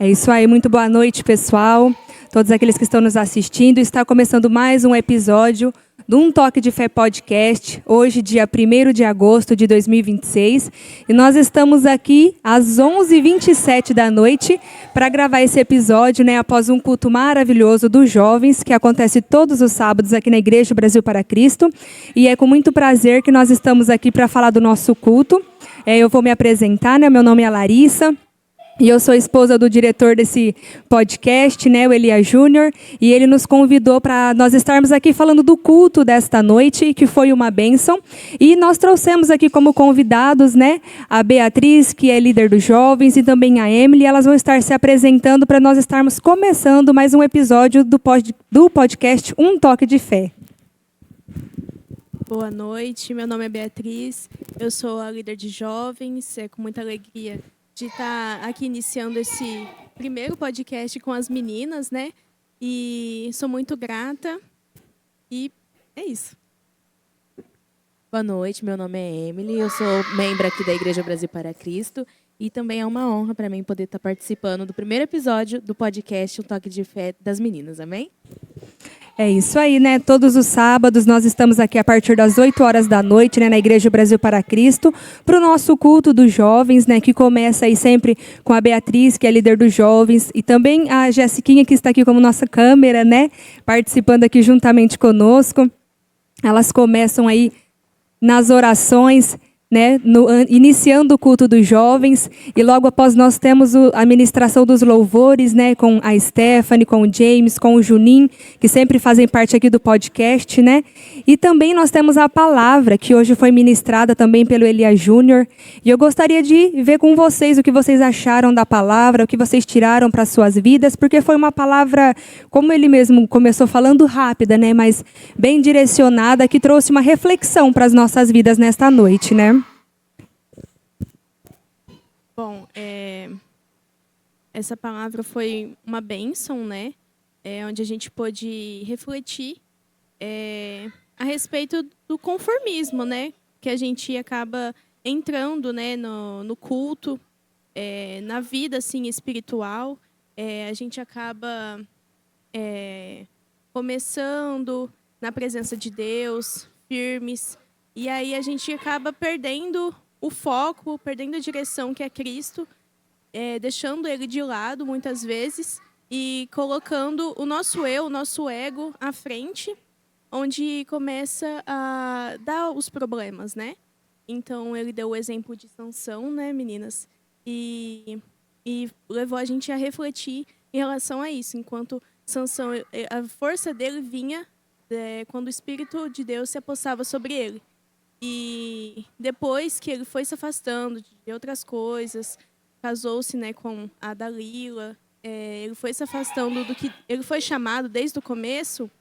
É isso aí, muito boa noite, pessoal. Todos aqueles que estão nos assistindo. Está começando mais um episódio do Um Toque de Fé Podcast, hoje, dia 1º de agosto de 2026. E nós estamos aqui às 11h27 da noite para gravar esse episódio, após um culto maravilhoso dos jovens, que acontece todos os sábados aqui na Igreja Brasil para Cristo. E é com muito prazer que nós estamos aqui para falar do nosso culto. Eu vou me apresentar, meu nome é Larissa. E eu sou esposa do diretor desse podcast, o Elia Júnior, e ele nos convidou para nós estarmos aqui falando do culto desta noite, que foi uma bênção. E nós trouxemos aqui como convidados, a Beatriz, que é líder dos jovens, e também a Emily. Elas vão estar se apresentando para nós estarmos começando mais um episódio do podcast Um Toque de Fé. Boa noite, meu nome é Beatriz, eu sou a líder de jovens, é com muita alegria de estar aqui iniciando esse primeiro podcast com as meninas, E sou muito grata. E é isso. Boa noite, meu nome é Emily, eu sou membro aqui da Igreja Brasil para Cristo e também é uma honra para mim poder estar participando do primeiro episódio do podcast Um Toque de Fé das Meninas, amém? É isso aí, Todos os sábados nós estamos aqui a partir das 8 horas da noite, na Igreja Brasil para Cristo, para o nosso culto dos jovens, que começa aí sempre com a Beatriz, que é líder dos jovens, e também a Jessiquinha, que está aqui como nossa câmera, participando aqui juntamente conosco. Elas começam aí nas orações, iniciando o culto dos jovens, e logo após nós temos a ministração dos louvores, com a Stephanie, com o James, com o Juninho, que sempre fazem parte aqui do podcast, E também nós temos a palavra, que hoje foi ministrada também pelo Elia Júnior, e eu gostaria de ver com vocês o que vocês acharam da palavra, o que vocês tiraram para as suas vidas, porque foi uma palavra, como ele mesmo começou falando, rápida, mas bem direcionada, que trouxe uma reflexão para as nossas vidas nesta noite, Bom, essa palavra foi uma bênção, onde a gente pôde refletir a respeito do conformismo, que a gente acaba entrando, no culto, na vida assim espiritual, a gente acaba começando na presença de Deus, firmes, e aí a gente acaba perdendo o foco, perdendo a direção que é Cristo, deixando Ele de lado muitas vezes e colocando o nosso eu, o nosso ego à frente, onde começa a dar os problemas, Então, ele deu o exemplo de Sansão, meninas? E levou a gente a refletir em relação a isso. Enquanto Sansão, a força dele vinha quando o Espírito de Deus se apossava sobre ele. E depois que ele foi se afastando de outras coisas, casou-se com a Dalila, ele foi se afastando do que ele foi chamado desde o começo,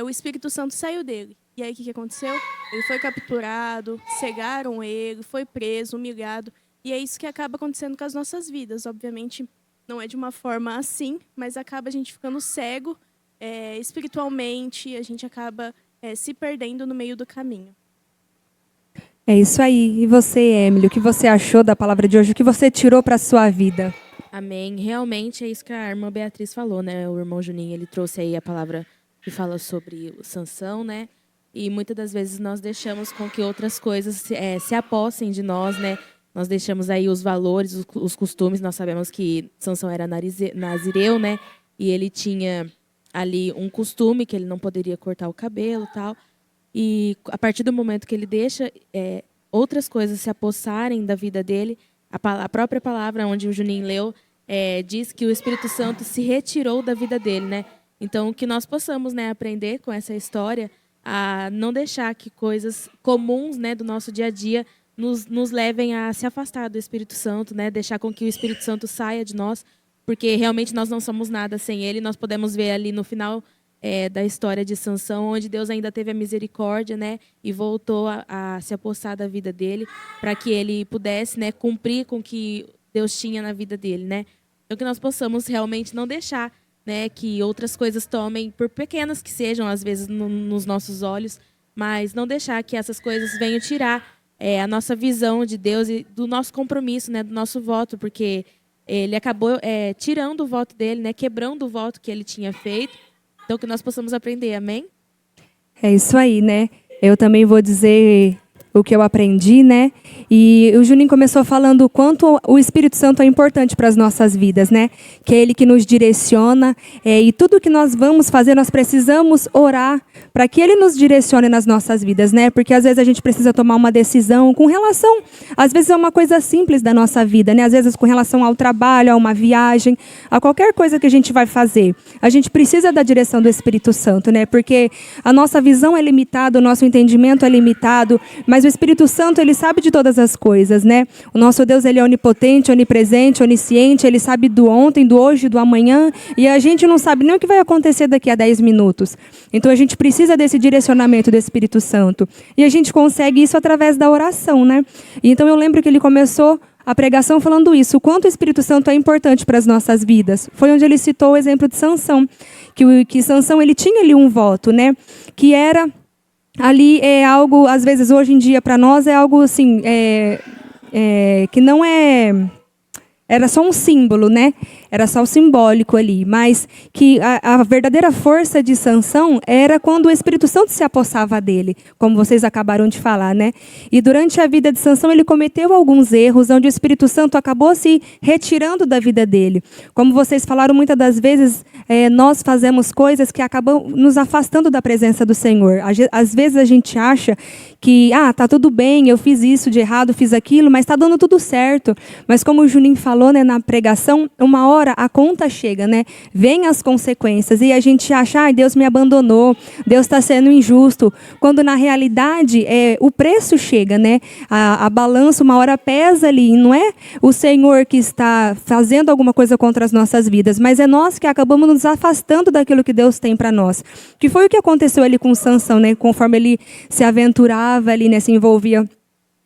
o Espírito Santo saiu dele. E aí o que aconteceu? Ele foi capturado, cegaram ele, foi preso, humilhado. E é isso que acaba acontecendo com as nossas vidas. Obviamente, não é de uma forma assim, mas acaba a gente ficando cego espiritualmente, a gente acaba se perdendo no meio do caminho. É isso aí. E você, Emily, o que você achou da palavra de hoje? O que você tirou para a sua vida? Amém. Realmente é isso que a irmã Beatriz falou, O irmão Juninho, ele trouxe aí a palavra que fala sobre o Sansão, E muitas das vezes nós deixamos com que outras coisas se apossem de nós, Nós deixamos aí os valores, os costumes. Nós sabemos que Sansão era nazireu, E ele tinha ali um costume que ele não poderia cortar o cabelo, tal. E a partir do momento que ele deixa outras coisas se apossarem da vida dele, a própria palavra onde o Juninho leu diz que o Espírito Santo se retirou da vida dele, Então, que nós possamos aprender com essa história a não deixar que coisas comuns do nosso dia a dia nos levem a se afastar do Espírito Santo, deixar com que o Espírito Santo saia de nós, porque realmente nós não somos nada sem ele. Nós podemos ver ali no final da história de Sansão, onde Deus ainda teve a misericórdia, e voltou a se apossar da vida dele, para que ele pudesse, cumprir com o que Deus tinha na vida dele, Então, que nós possamos realmente não deixar, que outras coisas tomem, por pequenas que sejam, às vezes, nos nossos olhos, mas não deixar que essas coisas venham tirar a nossa visão de Deus e do nosso compromisso, do nosso voto, porque ele acabou tirando o voto dele, né? Quebrando o voto que ele tinha feito. Então, que nós possamos aprender, amém? É isso aí, né? Eu também vou dizer o que eu aprendi, né? E o Juninho começou falando o quanto o Espírito Santo é importante para as nossas vidas, né? Que é Ele que nos direciona, e tudo que nós vamos fazer, nós precisamos orar para que Ele nos direcione nas nossas vidas, né? Porque às vezes a gente precisa tomar uma decisão com relação, às vezes é uma coisa simples da nossa vida, né? Às vezes com relação ao trabalho, a uma viagem, a qualquer coisa que a gente vai fazer. A gente precisa da direção do Espírito Santo, né? Porque a nossa visão é limitada, o nosso entendimento é limitado, mas o Espírito Santo, ele sabe de todas as coisas, né? O nosso Deus, ele é onipotente, onipresente, onisciente, ele sabe do ontem, do hoje, do amanhã, e a gente não sabe nem o que vai acontecer daqui a 10 minutos. Então a gente precisa desse direcionamento do Espírito Santo. E a gente consegue isso através da oração, né? E então eu lembro que ele começou a pregação falando isso, o quanto o Espírito Santo é importante para as nossas vidas. Foi onde ele citou o exemplo de Sansão, que Sansão, ele tinha ali um voto, né? Que era... Ali é algo, às vezes, hoje em dia, para nós, é algo assim, que não é... Era só um símbolo, né? Era só o simbólico ali. Mas que a verdadeira força de Sansão era quando o Espírito Santo se apossava dele, como vocês acabaram de falar, né? E durante a vida de Sansão, ele cometeu alguns erros, onde o Espírito Santo acabou se retirando da vida dele. Como vocês falaram, muitas das vezes, nós fazemos coisas que acabam nos afastando da presença do Senhor. Às vezes a gente acha que, tá tudo bem, eu fiz isso de errado, fiz aquilo, mas está dando tudo certo. Mas como o Juninho falou, né, na pregação, uma hora a conta chega, né? Vem as consequências e a gente acha, Deus me abandonou, Deus está sendo injusto. Quando na realidade o preço chega, né? A balança uma hora pesa ali, e não é o Senhor que está fazendo alguma coisa contra as nossas vidas, mas é nós que acabamos nos afastando daquilo que Deus tem para nós. Que foi o que aconteceu ali com Sansão, né? Conforme ele se aventurava ali, né? Se envolvia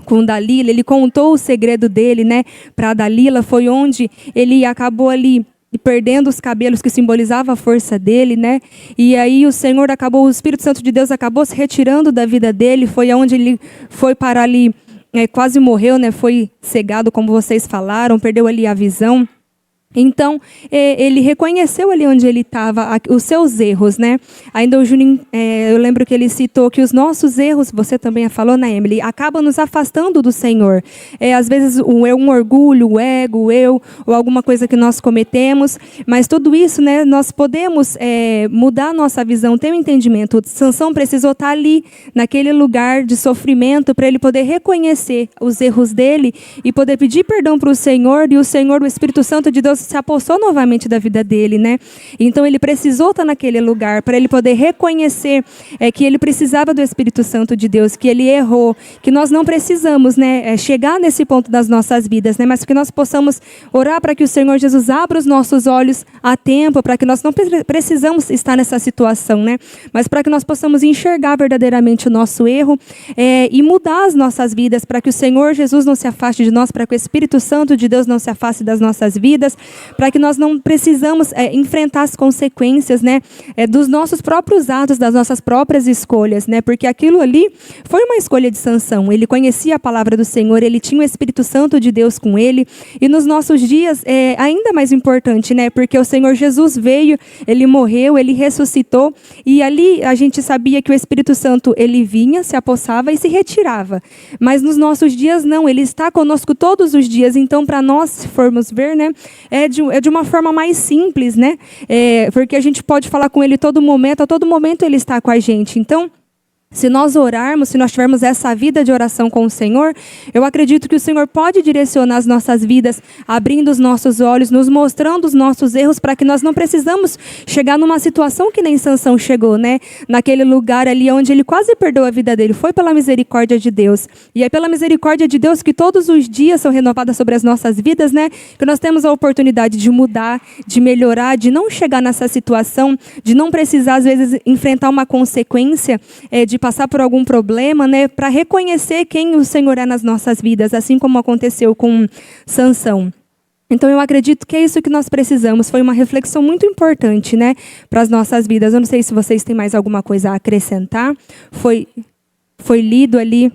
com Dalila, ele contou o segredo dele, né, para Dalila, foi onde ele acabou ali perdendo os cabelos que simbolizavam a força dele, né? E aí o Espírito Santo de Deus acabou se retirando da vida dele, foi onde ele foi parar ali, quase morreu, né? Foi cegado, como vocês falaram, perdeu ali a visão. Então, ele reconheceu ali onde ele estava, os seus erros, né? Ainda o Juninho, eu lembro que ele citou que os nossos erros, você também falou, né, Emily, acabam nos afastando do Senhor. Às vezes, um orgulho, o ego, ou alguma coisa que nós cometemos, mas tudo isso, né, nós podemos mudar a nossa visão, ter um entendimento. Sansão precisou estar ali, naquele lugar de sofrimento, para ele poder reconhecer os erros dele e poder pedir perdão para o Senhor, e o Senhor, o Espírito Santo de Deus, se apossou novamente da vida dele, né? Então ele precisou estar naquele lugar para ele poder reconhecer que ele precisava do Espírito Santo de Deus, que ele errou, que nós não precisamos, né, chegar nesse ponto das nossas vidas, né? Mas que nós possamos orar para que o Senhor Jesus abra os nossos olhos a tempo, para que nós não precisamos estar nessa situação, né? Mas para que nós possamos enxergar verdadeiramente o nosso erro e mudar as nossas vidas, para que o Senhor Jesus não se afaste de nós, para que o Espírito Santo de Deus não se afaste das nossas vidas, para que nós não precisamos enfrentar as consequências, né, dos nossos próprios atos, das nossas próprias escolhas, né, porque aquilo ali foi uma escolha de Sansão. Ele conhecia a palavra do Senhor, ele tinha o Espírito Santo de Deus com ele, e nos nossos dias é ainda mais importante, né, porque o Senhor Jesus veio, ele morreu, ele ressuscitou, e ali a gente sabia que o Espírito Santo, ele vinha, se apossava e se retirava, mas nos nossos dias não, ele está conosco todos os dias. Então, para nós, se formos ver, né, é de uma forma mais simples, né? Porque a gente pode falar com ele a todo momento ele está com a gente. Então, se nós orarmos, se nós tivermos essa vida de oração com o Senhor, eu acredito que o Senhor pode direcionar as nossas vidas, abrindo os nossos olhos, nos mostrando os nossos erros, para que nós não precisamos chegar numa situação que nem Sansão chegou, né? Naquele lugar ali onde ele quase perdeu a vida dele. Foi pela misericórdia de Deus. E é pela misericórdia de Deus que todos os dias são renovadas sobre as nossas vidas, né? Que nós temos a oportunidade de mudar, de melhorar, de não chegar nessa situação, de não precisar, às vezes, enfrentar uma consequência, de passar por algum problema, né, para reconhecer quem o Senhor é nas nossas vidas, assim como aconteceu com Sansão. Então eu acredito que é isso que nós precisamos. Foi uma reflexão muito importante, né, para as nossas vidas. Eu não sei se vocês têm mais alguma coisa a acrescentar. Foi lido ali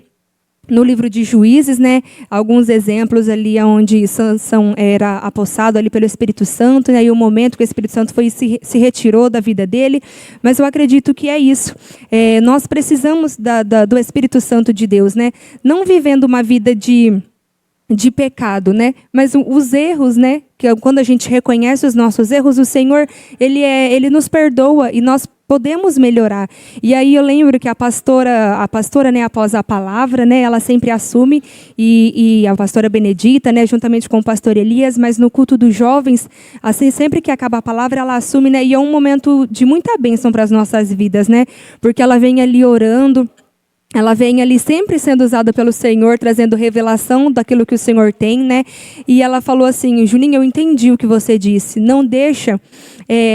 no livro de Juízes, né, alguns exemplos ali onde Sansão era apossado ali pelo Espírito Santo, né, e o momento que o Espírito Santo foi se retirou da vida dele, mas eu acredito que é isso. Nós precisamos do Espírito Santo de Deus, né, não vivendo uma vida de pecado, mas os erros, que quando a gente reconhece os nossos erros, o Senhor, ele nos perdoa e nós podemos melhorar. E aí eu lembro que a pastora, após a palavra, ela sempre assume, e a pastora Benedita, juntamente com o pastor Elias, mas no culto dos jovens, assim, sempre que acaba a palavra, ela assume, e é um momento de muita bênção para as nossas vidas, porque ela vem ali orando. Ela vem ali sempre sendo usada pelo Senhor, trazendo revelação daquilo que o Senhor tem, E ela falou assim: Juninho, eu entendi o que você disse. Não deixa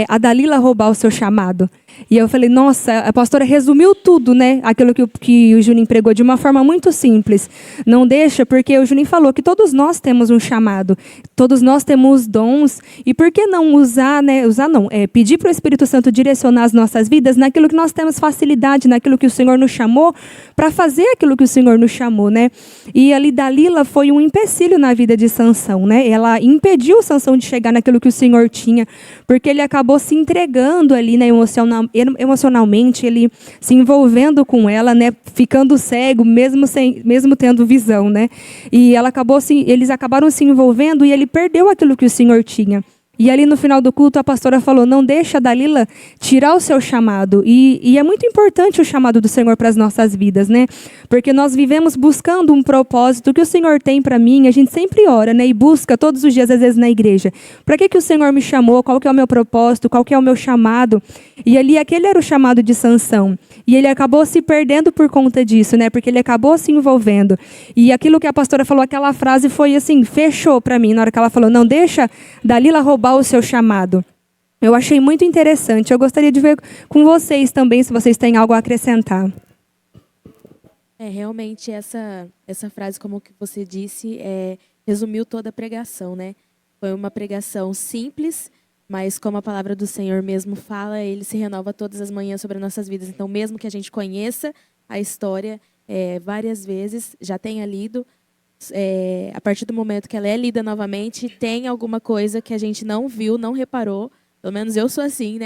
a Dalila roubar o seu chamado. E eu falei, nossa, a pastora resumiu tudo, aquilo que o Juninho pregou de uma forma muito simples. Não deixa, porque o Juninho falou que todos nós temos um chamado, todos nós temos dons, e por que não pedir para o Espírito Santo direcionar as nossas vidas naquilo que nós temos facilidade, naquilo que o Senhor nos chamou, para fazer aquilo que o Senhor nos chamou, E ali Dalila foi um empecilho na vida de Sansão, Ela impediu Sansão de chegar naquilo que o Senhor tinha, porque ele acabou se entregando ali, emocionalmente, ele se envolvendo com ela, ficando cego, mesmo tendo visão, E eles acabaram se envolvendo e ele perdeu aquilo que o Senhor tinha. E ali no final do culto a pastora falou, não deixa a Dalila tirar o seu chamado. E é muito importante o chamado do Senhor para as nossas vidas, Porque nós vivemos buscando um propósito que o Senhor tem para mim. A gente sempre ora, e busca todos os dias, às vezes na igreja. Para que o Senhor me chamou? Qual que é o meu propósito? Qual que é o meu chamado? E ali aquele era o chamado de Sansão. E ele acabou se perdendo por conta disso, Porque ele acabou se envolvendo. E aquilo que a pastora falou, aquela frase foi assim, fechou para mim. Na hora que ela falou, não deixa Dalila roubar o seu chamado. Eu achei muito interessante. Eu gostaria de ver com vocês também, se vocês têm algo a acrescentar. Realmente essa frase, como que você disse, resumiu toda a pregação, Foi uma pregação simples, mas como a palavra do Senhor mesmo fala, ele se renova todas as manhãs sobre as nossas vidas. Então, mesmo que a gente conheça a história várias vezes, já tenha lido, a partir do momento que ela é lida novamente, tem alguma coisa que a gente não viu, não reparou. Pelo menos eu sou assim,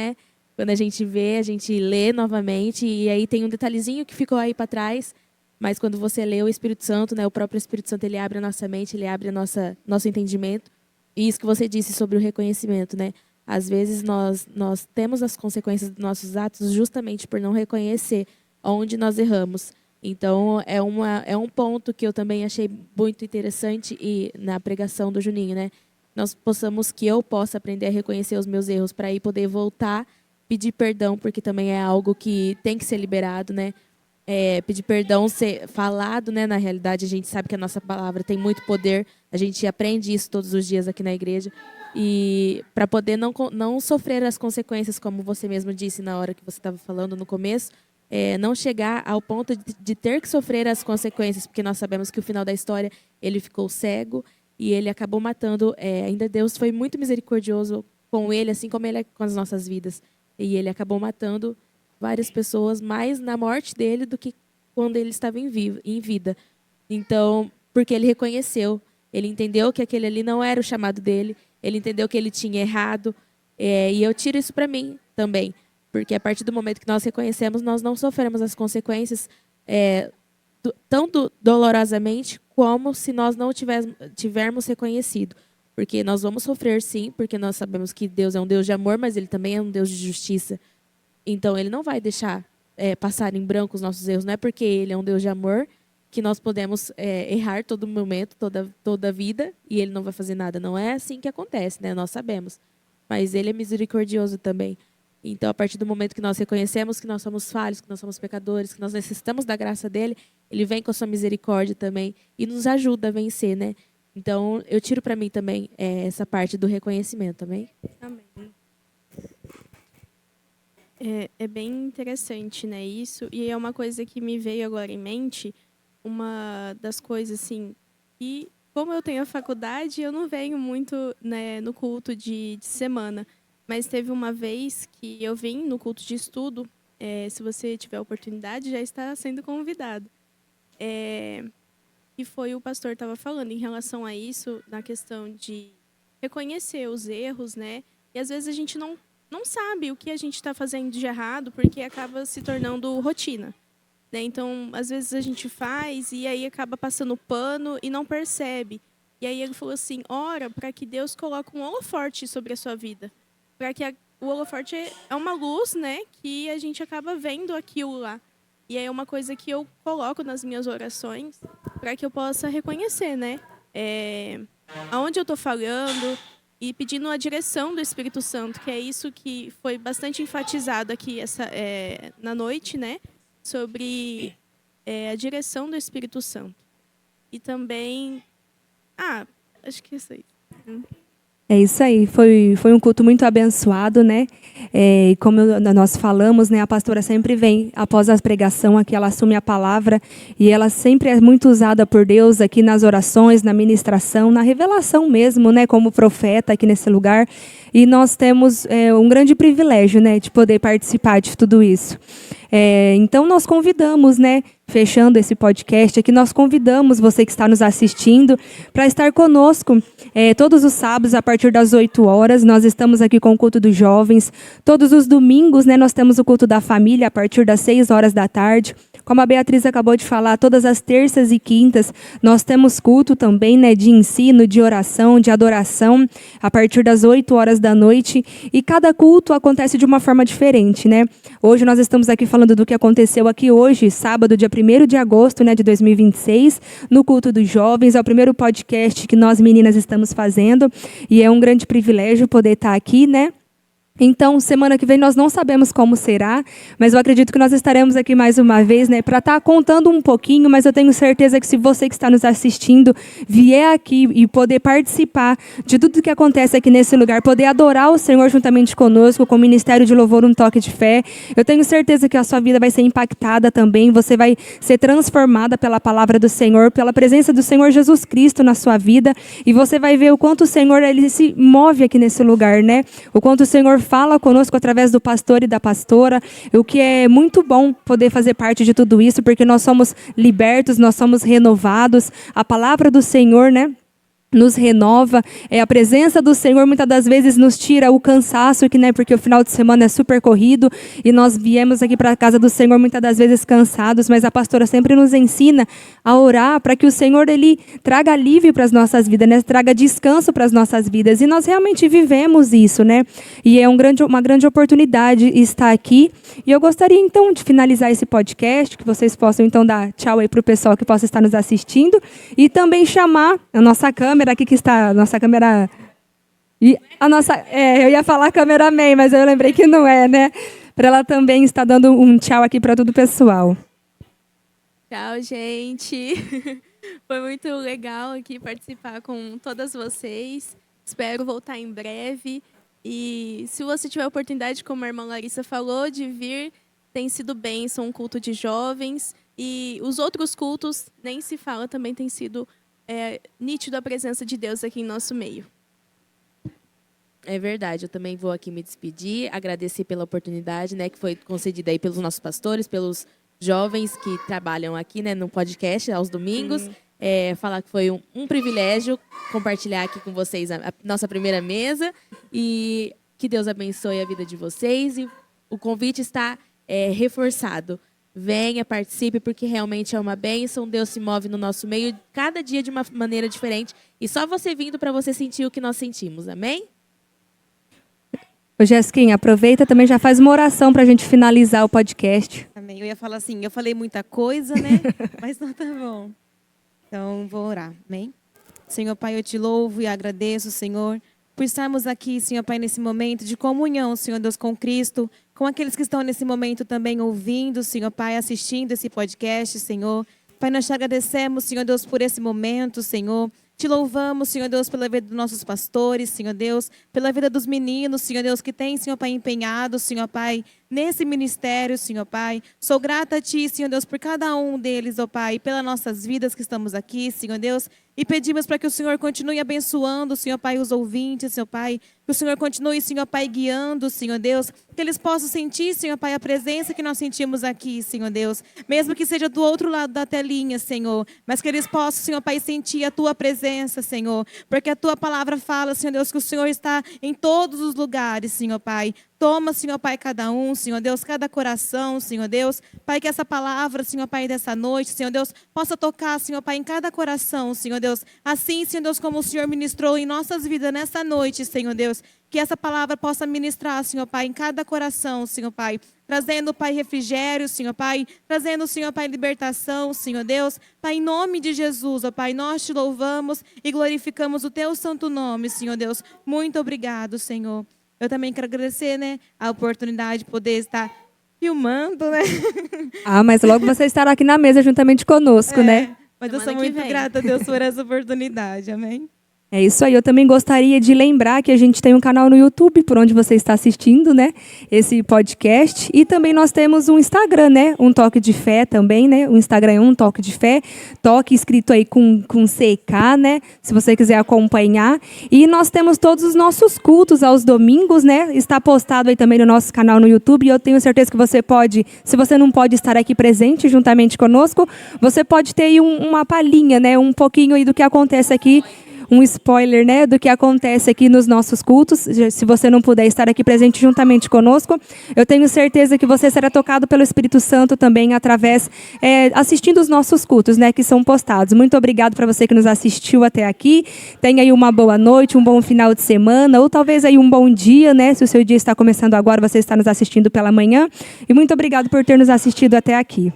Quando a gente vê, a gente lê novamente, e aí tem um detalhezinho que ficou aí para trás, mas quando você lê o Espírito Santo, o próprio Espírito Santo, ele abre a nossa mente, ele abre nosso entendimento. E isso que você disse sobre o reconhecimento, Às vezes nós temos as consequências dos nossos atos justamente por não reconhecer onde nós erramos. Então, é um ponto que eu também achei muito interessante e na pregação do Juninho, que eu possa aprender a reconhecer os meus erros para aí poder voltar, pedir perdão, porque também é algo que tem que ser liberado, pedir perdão, ser falado, na realidade, a gente sabe que a nossa palavra tem muito poder, a gente aprende isso todos os dias aqui na igreja, e para poder não sofrer as consequências, como você mesmo disse na hora que você estava falando no começo, não chegar ao ponto de ter que sofrer as consequências, porque nós sabemos que o final da história, ele ficou cego e ele acabou matando. Ainda Deus foi muito misericordioso com ele, assim como ele é com as nossas vidas. E ele acabou matando várias pessoas mais na morte dele do que quando ele estava em vida. Então, porque ele reconheceu, ele entendeu que aquele ali não era o chamado dele, ele entendeu que ele tinha errado, e eu tiro isso para mim também. Porque a partir do momento que nós reconhecemos, nós não sofremos as consequências tão dolorosamente como se nós não tivermos reconhecido. Porque nós vamos sofrer sim, porque nós sabemos que Deus é um Deus de amor, mas Ele também é um Deus de justiça. Então, Ele não vai deixar passar em branco os nossos erros. Não é porque Ele é um Deus de amor que nós podemos errar todo momento, toda a vida, e Ele não vai fazer nada. Não é assim que acontece, Nós sabemos. Mas Ele é misericordioso também. Então, a partir do momento que nós reconhecemos que nós somos falhos, que nós somos pecadores, que nós necessitamos da graça dele, ele vem com a sua misericórdia também e nos ajuda a vencer, Então, eu tiro para mim também essa parte do reconhecimento, amém? Amém. É bem interessante, isso. E é uma coisa que me veio agora em mente, uma das coisas, assim, que, como eu tenho a faculdade, eu não venho muito, no culto de semana. Mas teve uma vez que eu vim no culto de estudo. Se você tiver oportunidade, já está sendo convidado. que foi o pastor estava falando em relação a isso, na questão de reconhecer os erros, né? E às vezes a gente não sabe o que a gente está fazendo de errado, porque acaba se tornando rotina, né? Então, às vezes a gente faz e aí acaba passando pano e não percebe. E aí ele falou assim, ora para que Deus coloque um holoforte sobre a sua vida. Para que o holoforte é uma luz, né? Que a gente acaba vendo aquilo lá. E é uma coisa que eu coloco nas minhas orações para que eu possa reconhecer, né? Aonde eu estou falhando e pedindo a direção do Espírito Santo, que é isso que foi bastante enfatizado aqui na noite, né? Sobre a direção do Espírito Santo. E também... acho que é isso aí. É isso aí, foi um culto muito abençoado, né? E como nós falamos, né, a pastora sempre vem, após a pregação aqui, ela assume a palavra e ela sempre é muito usada por Deus aqui nas orações, na ministração, na revelação mesmo, né, como profeta aqui nesse lugar. E nós temos um grande privilégio, né, de poder participar de tudo isso. Então nós convidamos, né, fechando esse podcast aqui, nós convidamos você que está nos assistindo para estar conosco todos os sábados a partir das 8 horas. Nós estamos aqui com o culto dos jovens. Todos os domingos, né, nós temos o culto da família a partir das 6 horas da tarde. Como a Beatriz acabou de falar, todas as terças e quintas nós temos culto também, né, de ensino, de oração, de adoração, a partir das 8 horas da noite. E cada culto acontece de uma forma diferente, né? Hoje nós estamos aqui falando do que aconteceu aqui hoje, sábado, dia 1º de agosto, né, de 2026, no culto dos jovens. É o primeiro podcast que nós meninas estamos fazendo e é um grande privilégio poder estar aqui, né? Então, semana que vem nós não sabemos como será, mas eu acredito que nós estaremos aqui mais uma vez, né, para estar contando um pouquinho, mas eu tenho certeza que se você que está nos assistindo vier aqui e poder participar de tudo que acontece aqui nesse lugar, poder adorar o Senhor juntamente conosco, com o Ministério de Louvor, um toque de fé, eu tenho certeza que a sua vida vai ser impactada também, você vai ser transformada pela palavra do Senhor, pela presença do Senhor Jesus Cristo na sua vida, e você vai ver o quanto o Senhor ele se move aqui nesse lugar, né? O quanto o Senhor fala conosco através do pastor e da pastora, o que é muito bom poder fazer parte de tudo isso, porque nós somos libertos, nós somos renovados. A palavra do Senhor, né, nos renova, a presença do Senhor muitas das vezes nos tira o cansaço, né, porque o final de semana é super corrido e nós viemos aqui para a casa do Senhor muitas das vezes cansados, mas a pastora sempre nos ensina a orar para que o Senhor ele traga alívio para as nossas vidas, né, traga descanso para as nossas vidas, e nós realmente vivemos isso, né, e é uma grande oportunidade estar aqui. E eu gostaria então de finalizar esse podcast, que vocês possam então dar tchau aí para o pessoal que possa estar nos assistindo e também chamar a nossa câmera aqui, que está a nossa câmera e a nossa eu ia falar cameraman, mas eu lembrei que não é, né, para ela também estar dando um tchau aqui para todo o pessoal. Tchau, gente. Foi muito legal aqui participar com todas vocês. Espero voltar em breve. E se você tiver a oportunidade, como a irmã Larissa falou, de vir, tem sido bênção, um culto de jovens. E os outros cultos, nem se fala, também tem sido nítido a presença de Deus aqui em nosso meio. É verdade, eu também vou aqui me despedir, agradecer pela oportunidade, né, que foi concedida aí pelos nossos pastores, pelos jovens que trabalham aqui, né, no podcast aos domingos. Falar que foi um privilégio compartilhar aqui com vocês a nossa primeira mesa e que Deus abençoe a vida de vocês. E o convite está reforçado. Venha, participe, porque realmente é uma bênção. Deus se move no nosso meio cada dia de uma maneira diferente. E só você vindo para você sentir o que nós sentimos. Amém? Ô, Jéssiquinha, aproveita também, já faz uma oração para a gente finalizar o podcast. Amém. Eu ia falar assim, eu falei muita coisa, né? Mas não tá bom. Então, vou orar. Amém? Senhor Pai, eu te louvo e agradeço, Senhor, por estarmos aqui, Senhor Pai, nesse momento de comunhão, Senhor Deus, com Cristo, com aqueles que estão nesse momento também ouvindo, Senhor Pai, assistindo esse podcast, Senhor. Pai, nós te agradecemos, Senhor Deus, por esse momento, Senhor. Te louvamos, Senhor Deus, pela vida dos nossos pastores, Senhor Deus, pela vida dos meninos, Senhor Deus, que tem, Senhor Pai, empenhado, Senhor Pai, nesse ministério, Senhor Pai. Sou grata a Ti, Senhor Deus, por cada um deles, ó Pai, pelas nossas vidas que estamos aqui, Senhor Deus, e pedimos para que o Senhor continue abençoando, Senhor Pai, os ouvintes, Senhor Pai, Que o Senhor continue, Senhor Pai, guiando, Senhor Deus. Que eles possam sentir, Senhor Pai, a presença que nós sentimos aqui, Senhor Deus. Mesmo que seja do outro lado da telinha, Senhor. Mas que eles possam, Senhor Pai, sentir a Tua presença, Senhor. Porque a Tua palavra fala, Senhor Deus, que o Senhor está em todos os lugares, Senhor Pai. Toma, Senhor Pai, cada um, Senhor Deus, cada coração, Senhor Deus. Pai, que essa palavra, Senhor Pai, dessa noite, Senhor Deus, possa tocar, Senhor Pai, em cada coração, Senhor Deus. Assim, Senhor Deus, como o Senhor ministrou em nossas vidas nessa noite, Senhor Deus. Que essa palavra possa ministrar, Senhor Pai, em cada coração, Senhor Pai. Trazendo, Pai, refrigério, Senhor Pai. Trazendo, Senhor Pai, libertação, Senhor Deus. Pai, em nome de Jesus, ó Pai, nós te louvamos e glorificamos o Teu santo nome, Senhor Deus. Muito obrigado, Senhor. Eu também quero agradecer, né, a oportunidade de poder estar filmando, né? Ah, mas logo você estará aqui na mesa juntamente conosco, né? Mas eu Semana sou que muito vem. grata a Deus por essa oportunidade, amém? É isso aí, eu também gostaria de lembrar que a gente tem um canal no YouTube, por onde você está assistindo, né, esse podcast, e também nós temos um Instagram, né, um Toque de Fé também, né, o Instagram é um Toque de Fé, toque escrito aí com CK, né, se você quiser acompanhar, e nós temos todos os nossos cultos aos domingos, né, está postado aí também no nosso canal no YouTube, e eu tenho certeza que você pode, se você não pode estar aqui presente juntamente conosco, você pode ter aí uma palhinha, né, um pouquinho aí do que acontece aqui, um spoiler, né, do que acontece aqui nos nossos cultos. Se você não puder estar aqui presente juntamente conosco, eu tenho certeza que você será tocado pelo Espírito Santo também através, assistindo os nossos cultos, né, que são postados. Muito obrigado para você que nos assistiu até aqui. Tenha aí uma boa noite, um bom final de semana, ou talvez aí um bom dia, né, se o seu dia está começando agora, você está nos assistindo pela manhã. E muito obrigado por ter nos assistido até aqui.